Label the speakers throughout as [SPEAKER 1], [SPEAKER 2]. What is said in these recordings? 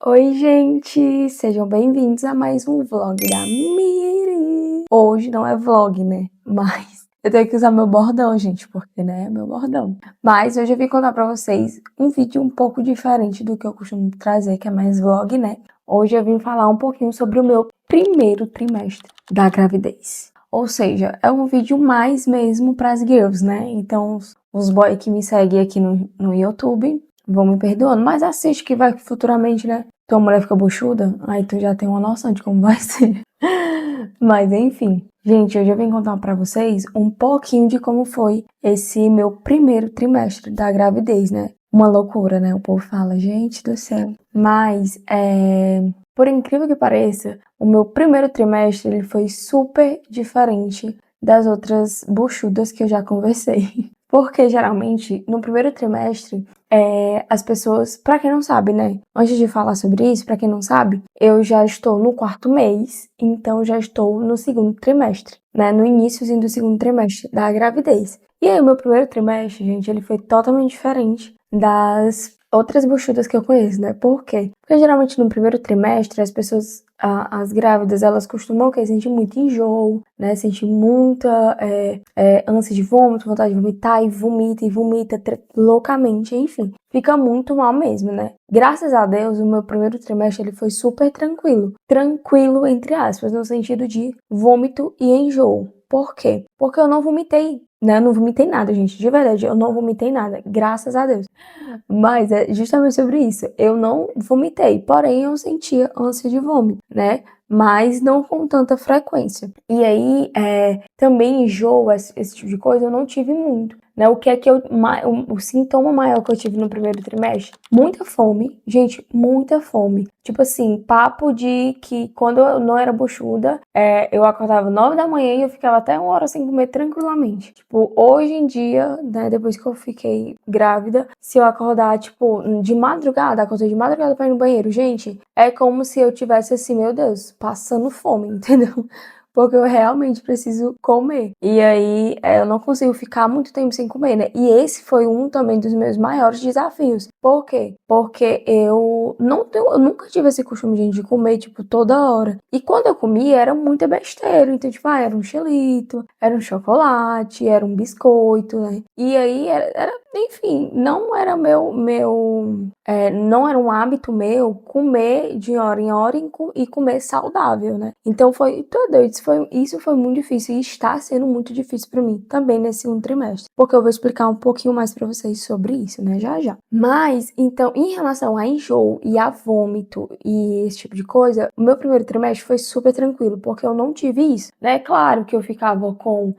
[SPEAKER 1] Oi, gente! Sejam bem-vindos a mais um vlog da Miri! Hoje não é vlog, né? Mas eu tenho que usar meu bordão, gente, porque, né, é meu bordão. Mas hoje eu vim contar pra vocês um vídeo um pouco diferente do que eu costumo trazer, que é mais vlog, né? Hoje eu vim falar um pouquinho sobre o meu primeiro trimestre da gravidez. Ou seja, é um vídeo mais mesmo pras girls, né? Então, os boys que me seguem aqui no YouTube vão me perdoando, mas assiste que vai futuramente, né? Tua mulher fica buchuda, aí tu já tem uma noção de como vai ser. Mas enfim, gente, hoje eu vim contar pra vocês um pouquinho de como foi esse meu primeiro trimestre da gravidez, né? Uma loucura, né? O povo fala, gente do céu. Mas, por incrível que pareça, o meu primeiro trimestre ele foi super diferente das outras buchudas que eu já conversei. Porque geralmente, no primeiro trimestre, as pessoas, pra quem não sabe, né? Antes de falar sobre isso, pra quem não sabe, eu já estou no 4º mês, então já estou no 2º trimestre, né? No iníciozinho do 2º trimestre da gravidez. E aí, o meu primeiro trimestre, gente, ele foi totalmente diferente das outras buchudas que eu conheço, né? Por quê? Porque geralmente no primeiro trimestre as pessoas, as grávidas, elas costumam sentir muito enjoo, né? Sentir muita ânsia de vômito, vontade de vomitar e vomita loucamente, enfim. Fica muito mal mesmo, né? Graças a Deus, o meu primeiro trimestre ele foi super tranquilo. Tranquilo, entre aspas, no sentido de vômito e enjoo. Por quê? Porque eu não vomitei, né? Eu não vomitei nada, gente. De verdade, eu não vomitei nada. Graças a Deus. Mas é justamente sobre isso. Eu não vomitei, porém eu sentia ânsia de vômito, né? Mas não com tanta frequência. E aí, também enjoo, esse tipo de coisa, eu não tive muito. Né? O que é que o sintoma maior que eu tive no primeiro trimestre? Muita fome, gente, muita fome. Tipo assim, papo de que quando eu não era buchuda, eu acordava 9 da manhã e eu ficava até 1 hora sem comer tranquilamente. Tipo, hoje em dia, né, depois que eu fiquei grávida, se eu acordar, tipo, de madrugada, acordei de madrugada pra ir no banheiro, gente, é como se eu tivesse assim, meu Deus, passando fome, entendeu? Porque eu realmente preciso comer. E aí, eu não consigo ficar muito tempo sem comer, né? E esse foi um também dos meus maiores desafios. Por quê? Porque eu nunca tive esse costume, gente, de comer, tipo, toda hora. E quando eu comia, era muita besteira. Então, tipo, era um xilito, era um chocolate, era um biscoito, né? E aí, enfim, não era não era um hábito meu comer de hora em hora e comer saudável, né? Então isso foi muito difícil e está sendo muito difícil para mim também nesse 2º trimestre, porque eu vou explicar um pouquinho mais para vocês sobre isso, né? Já já. Mas então, em relação a enjoo e a vômito e esse tipo de coisa, o meu primeiro trimestre foi super tranquilo, porque eu não tive isso, né? Claro que eu ficava com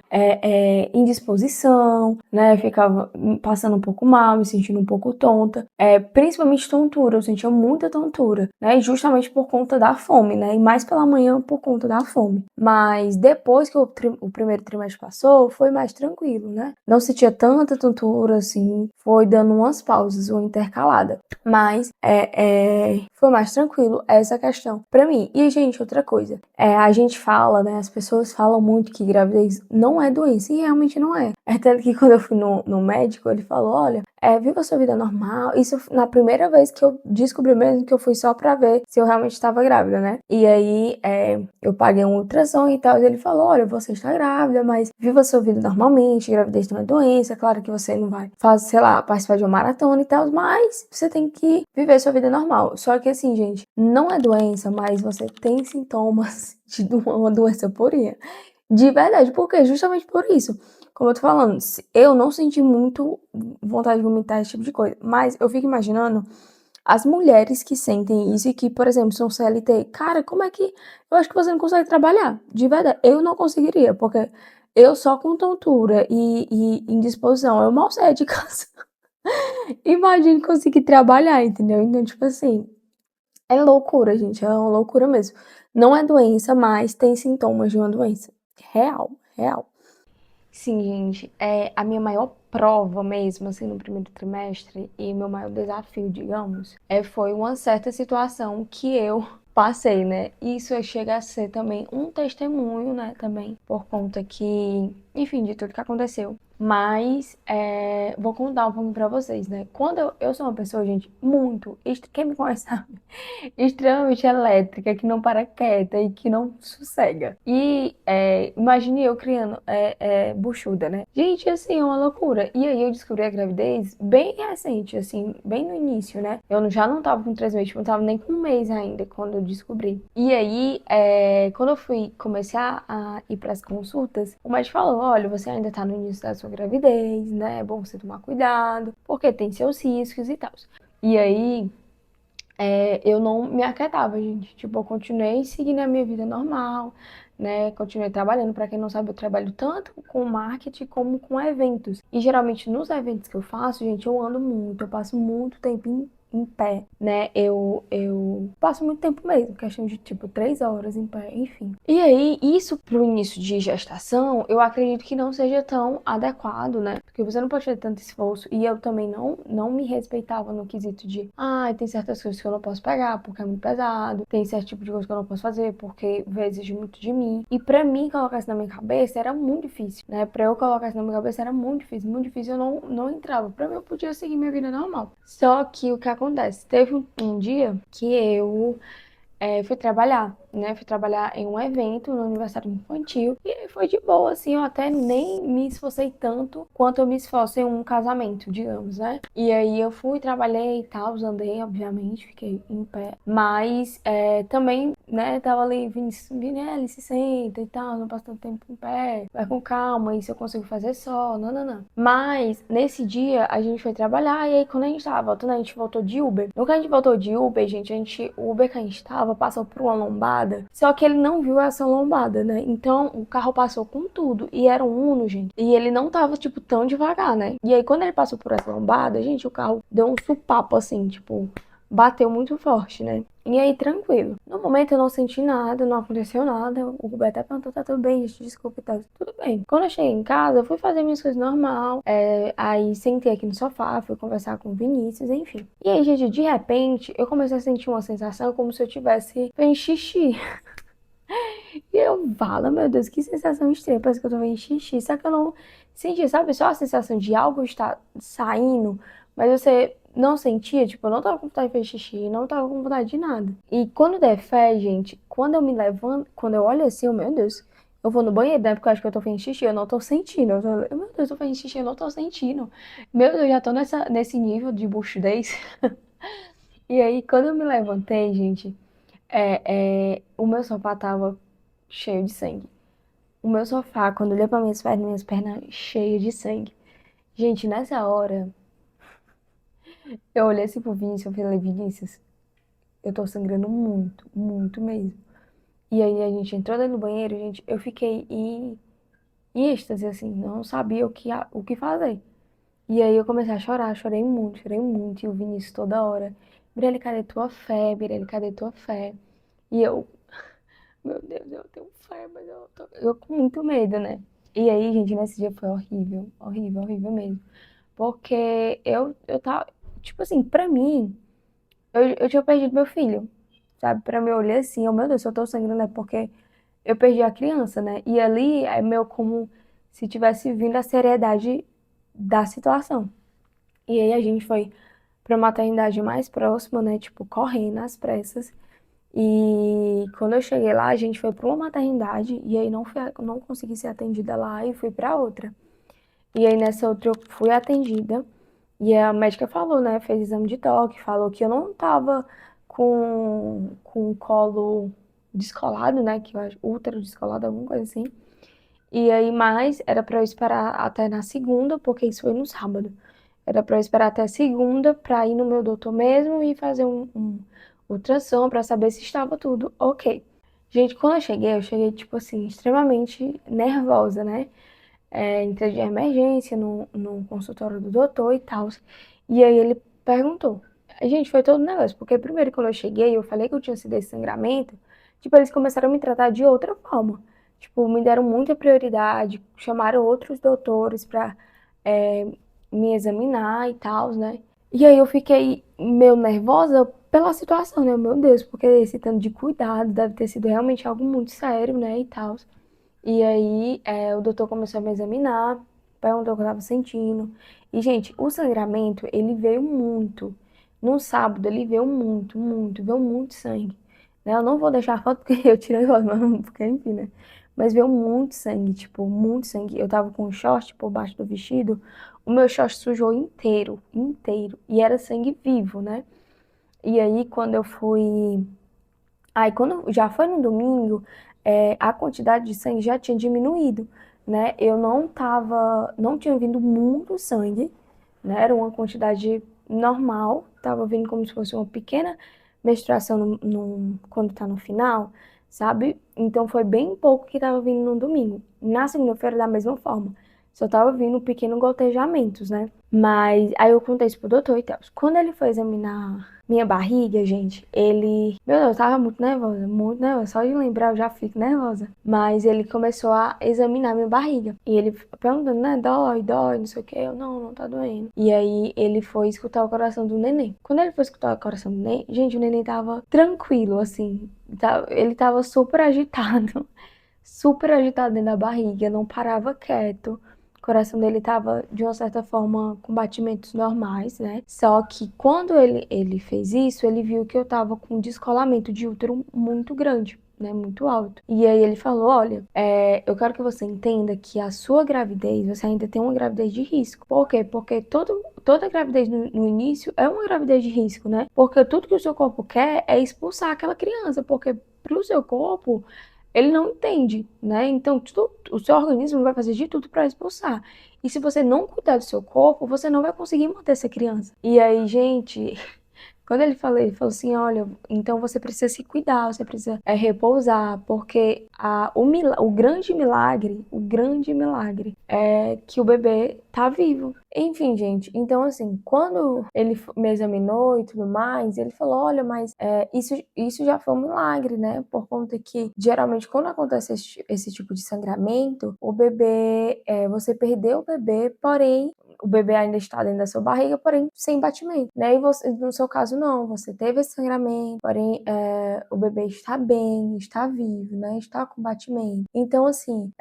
[SPEAKER 1] indisposição, né? Ficava passando um pouco mal, me sentindo um pouco tonta, principalmente tontura, eu sentia muita tontura, né? Justamente por conta da fome, né? E mais pela manhã por conta da fome. Mas depois que o primeiro trimestre passou, foi mais tranquilo, né? Não sentia tanta tontura, assim, foi dando umas pausas, uma intercalada. Mas foi mais tranquilo essa questão pra mim. E, gente, outra coisa, a gente fala, né? As pessoas falam muito que gravidez não é doença, e realmente não é. É tanto que quando eu fui no médico, ele falou, olha, viva a sua vida normal. Isso na primeira vez que eu descobri mesmo que eu fui só pra ver se eu realmente estava grávida, né? E aí, eu paguei um ultrassom e tal, e ele falou, olha, você está grávida, mas viva a sua vida normalmente, gravidez não é doença, claro que você não vai fazer, sei lá, participar de uma maratona e tal, mas você tem que viver sua vida normal. Só que assim, gente, não é doença, mas você tem sintomas de uma doença purinha. De verdade, porque justamente por isso. Como eu tô falando, eu não senti muito vontade de vomitar, esse tipo de coisa. Mas eu fico imaginando as mulheres que sentem isso e que, por exemplo, são CLT. Cara, como é que. Eu acho que você não consegue trabalhar. De verdade, eu não conseguiria, porque eu só com tontura e indisposição, eu mal saio de casa. Imagine conseguir trabalhar, entendeu? Então, tipo assim, é loucura, gente. É uma loucura mesmo. Não é doença, mas tem sintomas de uma doença. Real, real. Sim, gente, a minha maior prova mesmo, assim, no primeiro trimestre, e meu maior desafio, digamos, foi uma certa situação que eu passei, né? Isso chega a ser também um testemunho, né, também, por conta que, enfim, de tudo que aconteceu. Mas vou contar um pouco pra vocês, né? Quando eu sou uma pessoa, gente, muito, quem me conhece sabe, extremamente elétrica, que não para quieta e que não sossega. E imagine eu criando buchuda, né? Gente, assim, é uma loucura. E aí eu descobri a gravidez bem recente, assim, bem no início, né? Eu já não tava com 3 meses, tipo, não tava nem com 1 mês ainda quando eu descobri. E aí, quando eu fui começar a ir pras consultas, o médico falou: olha, você ainda tá no início da sua gravidez, né? É bom você tomar cuidado, porque tem seus riscos e tal. E aí, eu não me aquietava, gente. Tipo, eu continuei seguindo a minha vida normal, né? Continuei trabalhando. Pra quem não sabe, eu trabalho tanto com marketing como com eventos. E geralmente nos eventos que eu faço, gente, eu ando muito, eu passo muito tempo em pé, né? Eu passo muito tempo mesmo, questão de tipo 3 horas em pé, enfim. E aí, isso pro início de gestação, eu acredito que não seja tão adequado, né? Porque você não pode ter tanto esforço. E eu também não me respeitava no quesito de, tem certas coisas que eu não posso pegar porque é muito pesado, tem certo tipo de coisa que eu não posso fazer porque vai exigir muito de mim. E pra mim colocar isso na minha cabeça era muito difícil, né? Pra eu colocar isso na minha cabeça era muito difícil, eu não entrava. Pra mim eu podia seguir minha vida normal. Só que o que acontece? Teve um dia que eu fui trabalhar, né? Fui trabalhar em um evento no aniversário infantil e aí foi de boa, assim, eu até nem me esforcei tanto quanto eu me esforço em um casamento, digamos, né? E aí eu fui, trabalhei e tal, andei, obviamente, fiquei em pé, mas também, né, tava ali, Vinelli, se senta e tal, não passa tanto tempo em pé, vai com calma, isso eu consigo fazer só, não, não, não. Mas, nesse dia, a gente foi trabalhar e aí quando a gente tava voltando, a gente voltou de Uber. No que a gente voltou de Uber, gente, o Uber que a gente tava passou por uma lombada, só que ele não viu essa lombada, né? Então, o carro passou com tudo e era um Uno, gente. E ele não tava, tipo, tão devagar, né? E aí, quando ele passou por essa lombada, gente, o carro deu um supapo, assim, tipo, bateu muito forte, né? E aí, tranquilo. No momento eu não senti nada, não aconteceu nada. O Roberto até perguntou, tá tudo bem, gente, desculpa e tal. Tudo bem. Quando eu cheguei em casa, eu fui fazer minhas coisas normal. Aí sentei aqui no sofá, fui conversar com o Vinícius, enfim. E aí, gente, de repente, eu comecei a sentir uma sensação como se eu tivesse fazendo xixi. E eu, falo, meu Deus, que sensação estranha, parece que eu tô vendo xixi. Só que eu não senti, sabe? Só a sensação de algo estar saindo, mas você não sentia, tipo, eu não tava com vontade de fazer xixi, não tava com vontade de nada. E quando der fé, gente, quando eu me levanto, quando eu olho assim, meu Deus, eu vou no banheiro, né? Porque eu acho que eu tô fazendo xixi, eu não tô sentindo. Meu Deus, eu tô fazendo xixi, eu não tô sentindo. Meu Deus, eu já tô nesse nível de buchudez. E aí, quando eu me levantei, gente, o meu sofá tava cheio de sangue. O meu sofá, quando eu olhei pra minhas pernas cheias de sangue. Gente, nessa hora, eu olhei assim pro Vinícius, eu falei, Vinícius, eu tô sangrando muito, muito mesmo. E aí a gente entrou dentro do banheiro, gente, eu fiquei em êxtase, assim, não sabia o que fazer. E aí eu comecei a chorar, chorei muito, e o Vinícius toda hora, Mirelle, cadê tua fé? Mirelle, cadê tua fé? E eu, meu Deus, eu tenho fé, mas eu com muito medo, né? E aí, gente, nesse dia foi horrível, horrível, horrível mesmo. Porque eu tava, tipo assim, pra mim, eu tinha perdido meu filho, sabe? Pra mim, eu olhei assim, meu Deus, se eu tô sangrando é porque eu perdi a criança, né? E ali é meio como se tivesse vindo a seriedade da situação. E aí a gente foi pra maternidade mais próxima, né? Tipo, correndo às pressas. E quando eu cheguei lá, a gente foi pra uma maternidade e aí não consegui ser atendida lá e fui pra outra. E aí nessa outra eu fui atendida e a médica falou, né? Fez exame de toque, falou que eu não tava com o colo descolado, né? Que eu acho, útero descolado, alguma coisa assim. E aí, mais era pra eu esperar até na segunda, porque isso foi no sábado. Era pra eu esperar até segunda pra ir no meu doutor mesmo e fazer um ultrassom pra saber se estava tudo ok. Gente, quando eu cheguei, tipo assim, extremamente nervosa, né? Entrei de emergência no consultório do doutor e tal. E aí ele perguntou. Gente, foi todo um negócio, porque primeiro quando eu cheguei, eu falei que eu tinha sido esse sangramento, tipo, eles começaram a me tratar de outra forma. Tipo, me deram muita prioridade, chamaram outros doutores pra é, me examinar e tal, né? E aí eu fiquei meio nervosa pela situação, né? Meu Deus, porque esse tanto de cuidado deve ter sido realmente algo muito sério, né? E tal. E aí, o doutor começou a me examinar perguntou o que eu tava sentindo. E, gente, o sangramento, ele veio muito. No sábado, ele veio muito sangue. Né? Eu não vou deixar a foto porque eu tirei foto, mas porque, enfim, né? Mas veio muito sangue, tipo, muito sangue. Eu tava com um short por baixo do vestido, o meu short sujou inteiro, inteiro. E era sangue vivo, né? E aí, quando eu fui. Aí, quando já foi no domingo, a quantidade de sangue já tinha diminuído, né? Eu não tava. Não tinha vindo muito sangue, né? Era uma quantidade normal, tava vindo como se fosse uma pequena menstruação quando tá no final, sabe? Então foi bem pouco que tava vindo no domingo. Na segunda-feira, da mesma forma. Só tava vindo pequenos gotejamentos, né? Mas aí eu contei isso pro doutor e tal. Quando ele foi examinar minha barriga, gente, ele. Meu Deus, eu tava muito nervosa, muito nervosa. Só de lembrar eu já fico nervosa. Mas ele começou a examinar minha barriga. E ele perguntando, né? Dói, dói, não sei o que. Eu, não, não tá doendo. E aí ele foi escutar o coração do neném. Quando ele foi escutar o coração do neném, gente, o neném tava tranquilo, assim. Ele tava super agitado. Super agitado dentro da barriga, não parava quieto. O coração dele estava, de uma certa forma, com batimentos normais, né? Só que quando ele fez isso, ele viu que eu tava com um descolamento de útero muito grande, né? Muito alto. E aí ele falou: Olha, eu quero que você entenda que a sua gravidez, você ainda tem uma gravidez de risco. Por quê? Porque toda gravidez no início é uma gravidez de risco, né? Porque tudo que o seu corpo quer é expulsar aquela criança, porque pro seu corpo ele não entende, né? Então, o seu organismo vai fazer de tudo para expulsar. E se você não cuidar do seu corpo, você não vai conseguir manter essa criança. E aí, gente, quando ele falou assim, olha, então você precisa se cuidar, você precisa repousar, porque o grande milagre é que o bebê tá vivo. Enfim, gente, então assim, quando ele me examinou e tudo mais, ele falou, olha, mas isso já foi um milagre, né? Por conta que, geralmente, quando acontece esse tipo de sangramento, o bebê, você perdeu o bebê, porém, o bebê ainda está dentro da sua barriga, porém sem batimento, né? E você, no seu caso, não, você teve esse sangramento, porém o bebê está bem, está vivo, né? Está com batimento. Então, assim,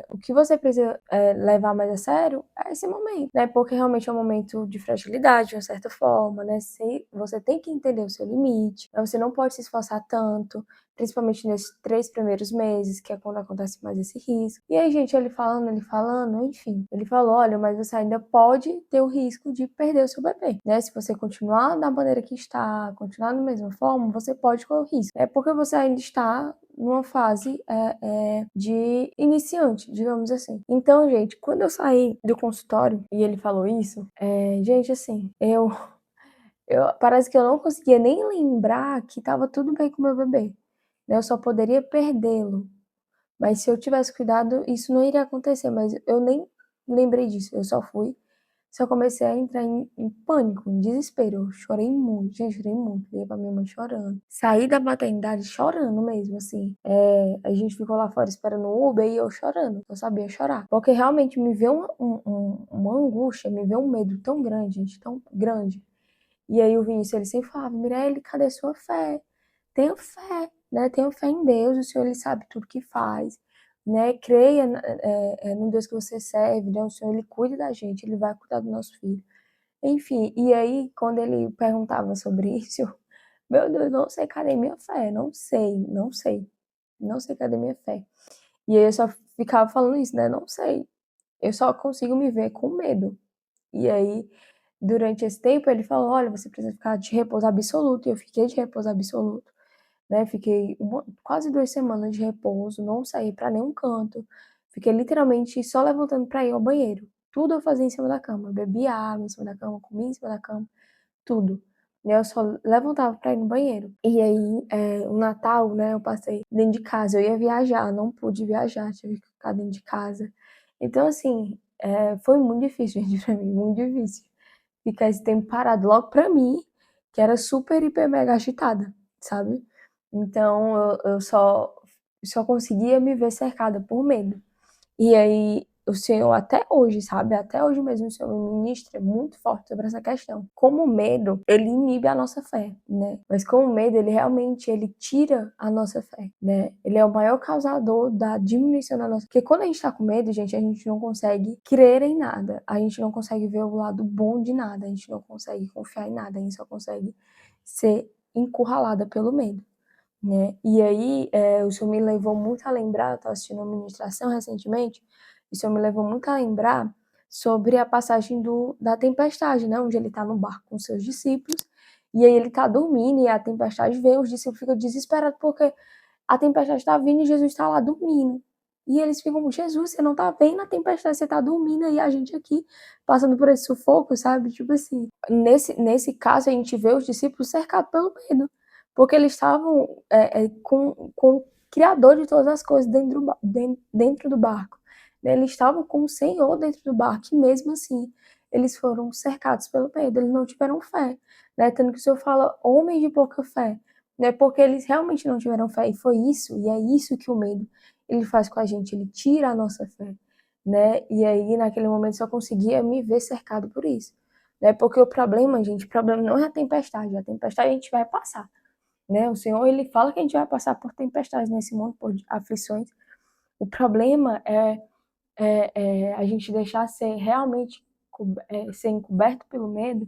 [SPEAKER 1] o que você precisa levar mais a sério é esse momento, né? Porque realmente é um momento de fragilidade, de uma certa forma, né? Você tem que entender o seu limite, né? Você não pode se esforçar tanto, principalmente nesses 3 primeiros meses, que é quando acontece mais esse risco. E aí, gente, ele falando, enfim, ele falou, olha, mas você ainda pode ter o risco de perder o seu bebê, né? Se você continuar da maneira que está, continuar da mesma forma, você pode correr o risco. É porque você ainda está numa fase de iniciante, digamos assim. Então, gente, quando eu saí do consultório e ele falou isso, gente, assim, parece que eu não conseguia nem lembrar que tava tudo bem com o meu bebê, né? Eu só poderia perdê-lo. Mas se eu tivesse cuidado, isso não iria acontecer. Mas eu nem lembrei disso. Eu só comecei a entrar em pânico, em desespero. Eu chorei muito, gente, chorei muito. Liguei pra minha mãe chorando. Saí da maternidade chorando mesmo, assim. A gente ficou lá fora esperando o Uber e eu chorando. Eu sabia chorar. Porque realmente me veio uma angústia, me veio um medo tão grande, gente, tão grande. E aí o Vinícius, ele sempre falava, Mirelle, cadê sua fé? Tenha fé, né? Tenha fé em Deus, o Senhor, ele sabe tudo que faz, né? Creia no Deus que você serve, né? O Senhor, ele cuida da gente, ele vai cuidar do nosso filho. Enfim, e aí, quando ele perguntava sobre isso, meu Deus, não sei cadê minha fé, não sei, não sei, não sei cadê minha fé. E aí eu só ficava falando isso, né? Não sei, eu só consigo me ver com medo. E aí, durante esse tempo, ele falou: olha, você precisa ficar de repouso absoluto. E eu fiquei de repouso absoluto, né? Fiquei quase 2 semanas de repouso, não saí para nenhum canto. Fiquei literalmente só levantando para ir ao banheiro. Tudo eu fazia em cima da cama. Bebi água em cima da cama, comia em cima da cama, tudo. Né? Eu só levantava para ir no banheiro. E aí, o Natal, né, eu passei dentro de casa. Eu ia viajar, não pude viajar, tive que ficar dentro de casa. Então, assim, foi muito difícil, gente, pra mim, muito difícil. Ficar esse tempo parado logo pra mim, que era super, hiper, mega agitada, sabe? Então, eu só conseguia me ver cercada por medo. E aí, o Senhor até hoje, sabe, até hoje mesmo o Senhor me ministra muito forte sobre essa questão. Como o medo, ele inibe a nossa fé, né, mas como o medo, ele realmente, ele tira a nossa fé, né, ele é o maior causador da diminuição da nossa... Porque quando a gente tá com medo, gente, a gente não consegue crer em nada, a gente não consegue ver o lado bom de nada, a gente não consegue confiar em nada, a gente só consegue ser encurralada pelo medo, né? E aí, o Senhor me levou muito a lembrar, eu estava assistindo uma ministração recentemente, e o Senhor me levou muito a lembrar sobre a passagem da tempestade, né? Onde ele está no barco com seus discípulos, e aí ele está dormindo, e a tempestade vem, os discípulos ficam desesperados, porque a tempestade está vindo e Jesus está lá dormindo. E eles ficam, Jesus, você não tá vendo a tempestade, você tá dormindo aí, a gente aqui, passando por esse sufoco, sabe? Tipo assim, nesse caso, a gente vê os discípulos cercados pelo medo, porque eles estavam com o Criador de todas as coisas dentro do barco, né? Eles estavam com o Senhor dentro do barco, e mesmo assim, eles foram cercados pelo medo, eles não tiveram fé, né? Tanto que o Senhor fala, homens de pouca fé, né? Porque eles realmente não tiveram fé, e foi isso, e é isso que o medo ele faz com a gente, ele tira a nossa fé, né? E aí naquele momento só conseguia me ver cercado por isso, né? Porque o problema, gente, o problema não é a tempestade a gente vai passar, né? O Senhor, ele fala que a gente vai passar por tempestades nesse mundo, por aflições. O problema é a gente deixar ser realmente ser encoberto pelo medo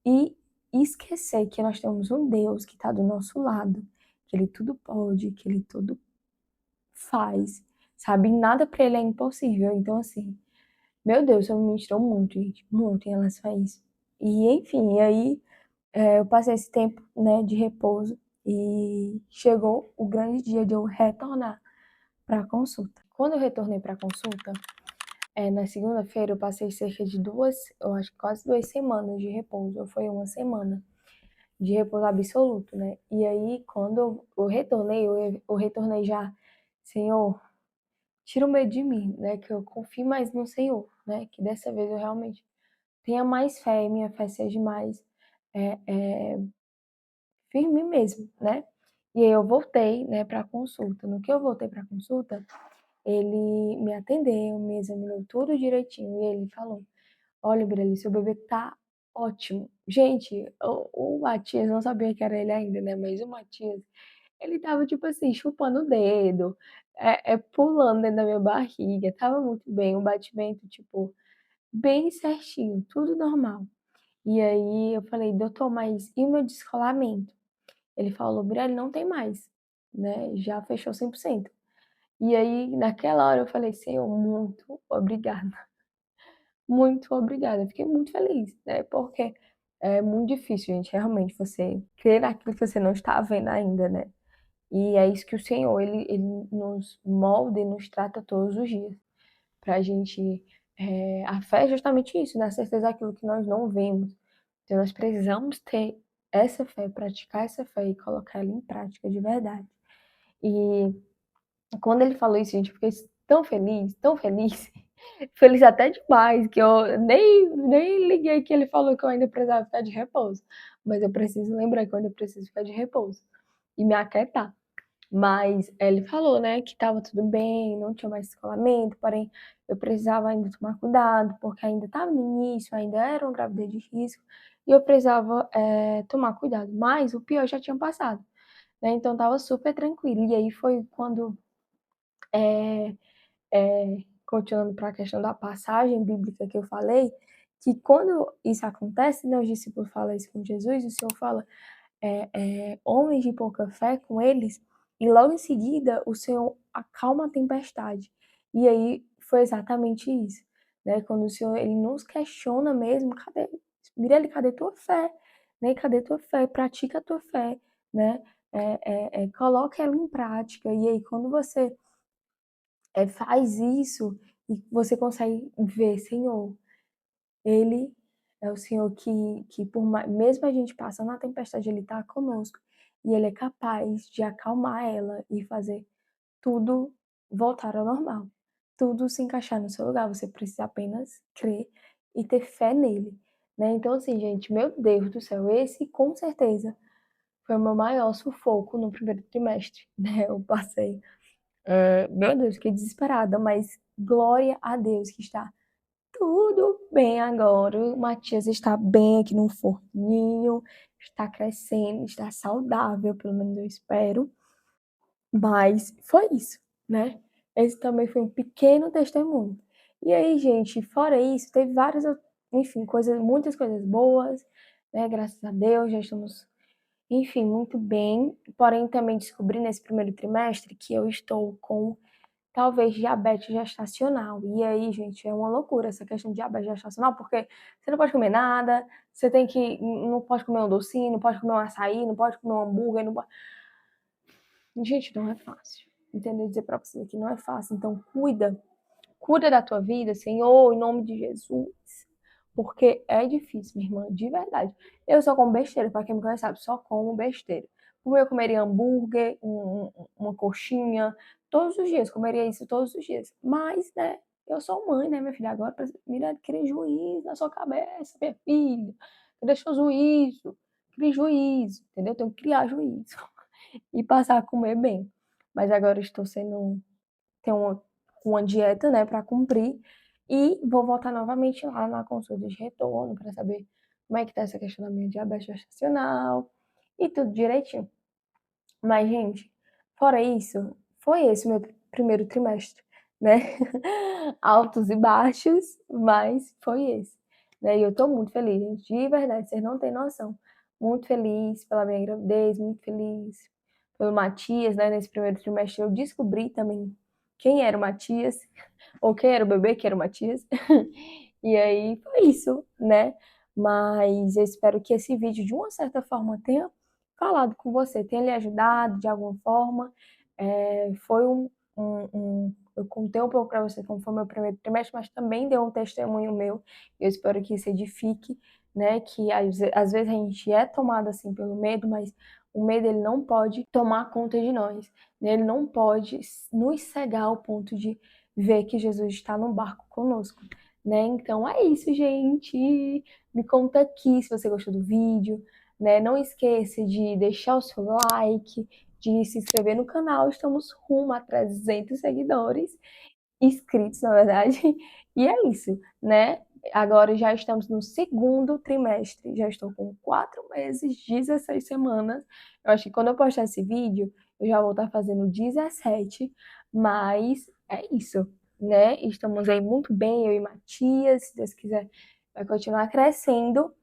[SPEAKER 1] e esquecer que nós temos um Deus que está do nosso lado, que ele tudo pode, que ele tudo faz, sabe? Nada para ele é impossível. Então, assim, meu Deus, eu me ministrou muito, gente, muito em relação a isso. E, enfim, e aí eu passei esse tempo, né, de repouso e chegou o grande dia de eu retornar para a consulta. Quando eu retornei para a consulta, na segunda-feira eu passei cerca de eu acho que quase 2 semanas de repouso, ou foi uma semana de repouso absoluto, né? E aí, quando eu retornei, eu retornei já, Senhor, tira o medo de mim, né? Que eu confie mais no Senhor, né? Que dessa vez eu realmente tenha mais fé, e minha fé seja mais é, é, firme mesmo, né? E aí eu voltei, né, para a consulta. No que eu voltei para a consulta, ele me atendeu, me examinou tudo direitinho e ele falou: olha, Bireli, seu bebê tá ótimo. Gente, o Matias não sabia que era ele ainda, né? Mas o Matias, ele tava, tipo assim, chupando o dedo, pulando dentro da minha barriga, tava muito bem, o batimento, tipo, bem certinho, tudo normal. E aí eu falei, doutor, mas e o meu descolamento? Ele falou, Bireli, não tem mais, né? Já fechou 100%. E aí, naquela hora, eu falei, Senhor, muito obrigada. Muito obrigada. Fiquei muito feliz, né? Porque é muito difícil, gente, realmente, você crer naquilo que você não está vendo ainda, né? E é isso que o Senhor, ele nos molda e nos trata todos os dias. Pra gente, a fé é justamente isso, né? A certeza daquilo que nós não vemos. Então, nós precisamos ter essa fé, praticar essa fé e colocar ela em prática de verdade. E quando ele falou isso, gente, eu fiquei tão feliz, feliz até demais, que eu nem liguei que ele falou que eu ainda precisava ficar de repouso. Mas eu preciso lembrar que eu ainda preciso ficar de repouso e me aquietar. Mas ele falou, né, que estava tudo bem, não tinha mais descolamento, porém eu precisava ainda tomar cuidado, porque ainda estava no início, ainda era uma gravidez de risco, e eu precisava tomar cuidado. Mas o pior já tinha passado, né, então estava super tranquilo. E aí foi quando, é, continuando para a questão da passagem bíblica que eu falei, que quando isso acontece, né, os discípulos falam isso com Jesus, o Senhor fala, homens de pouca fé com eles, e logo em seguida o Senhor acalma a tempestade. E aí foi exatamente isso, né? Quando o Senhor ele nos questiona mesmo, cadê, Mirelle, cadê tua fé? Né? Cadê tua fé? Pratica a tua fé, né? Coloca ela em prática. E aí quando você faz isso e você consegue ver, Senhor, ele é o Senhor que por mais, mesmo a gente passando a tempestade, Ele está conosco. E Ele é capaz de acalmar ela e fazer tudo voltar ao normal. Tudo se encaixar no seu lugar. Você precisa apenas crer e ter fé nele. Né? Então, assim, gente, meu Deus do céu, esse com certeza foi o meu maior sufoco no primeiro trimestre. Né? Eu passei Meu Deus, fiquei desesperada, mas glória a Deus que está tudo bem agora. O Matias está bem aqui no forninho, está crescendo, está saudável, pelo menos eu espero. Mas foi isso, né? Esse também foi um pequeno testemunho. E aí, gente, fora isso, teve várias, enfim, coisas, muitas coisas boas, né? Graças a Deus, já estamos, enfim, muito bem. Porém, também descobri nesse primeiro trimestre que eu estou com talvez diabetes gestacional. E aí, gente, é uma loucura essa questão de diabetes gestacional, porque você não pode comer nada, você tem que, não pode comer um docinho, não pode comer um açaí, não pode comer um hambúrguer, não pode... Gente, não é fácil. Entendeu? Dizer pra vocês que não é fácil. Então, cuida da tua vida, Senhor, em nome de Jesus. Porque é difícil, minha irmã, de verdade. Eu só como besteira, pra quem me conhece sabe, só como besteira. Como eu comeria hambúrguer, uma coxinha, todos os dias, comeria isso todos os dias. Mas, né, eu sou mãe, né, minha filha? Agora, mira, cria juízo na sua cabeça, minha filha. Deixa o juízo, cria juízo, entendeu? Tenho que criar juízo e passar a comer bem. Mas agora estou sendo tenho uma dieta, né, para cumprir e vou voltar novamente lá na consulta de retorno para saber como é que tá essa questão da minha diabetes gestacional e tudo direitinho. Mas, gente, fora isso, foi esse o meu primeiro trimestre, né? Altos e baixos, mas foi esse. Né? E eu tô muito feliz, gente, de verdade, vocês não têm noção. Muito feliz pela minha gravidez, muito feliz pelo Matias, né? Nesse primeiro trimestre eu descobri também quem era o Matias, ou quem era o bebê que era o Matias. E aí foi isso, né? Mas eu espero que esse vídeo, de uma certa forma, tenha falado com você, tenha lhe ajudado de alguma forma. Foi eu contei um pouco para você como foi meu primeiro trimestre, mas também deu um testemunho meu. Eu espero que isso edifique, né? Que às vezes a gente é tomado assim pelo medo, mas o medo ele não pode tomar conta de nós, né? Ele não pode nos cegar ao ponto de ver que Jesus está no barco conosco, né? Então é isso, gente. Me conta aqui se você gostou do vídeo, né? Não esqueça de deixar o seu like, de se inscrever no canal. Estamos rumo a 300 seguidores, inscritos, na verdade. E é isso, né? Agora já estamos no segundo trimestre, já estou com 4 meses, 16 semanas. Eu acho que quando eu postar esse vídeo, eu já vou estar fazendo 17, mas é isso, né? Estamos aí muito bem, eu e Matias, se Deus quiser, vai continuar crescendo.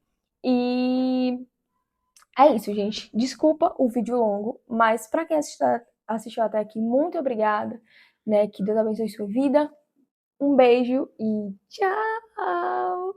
[SPEAKER 1] E é isso, gente. Desculpa o vídeo longo, mas para quem assistiu até aqui, muito obrigada, né? Que Deus abençoe sua vida. Um beijo e tchau!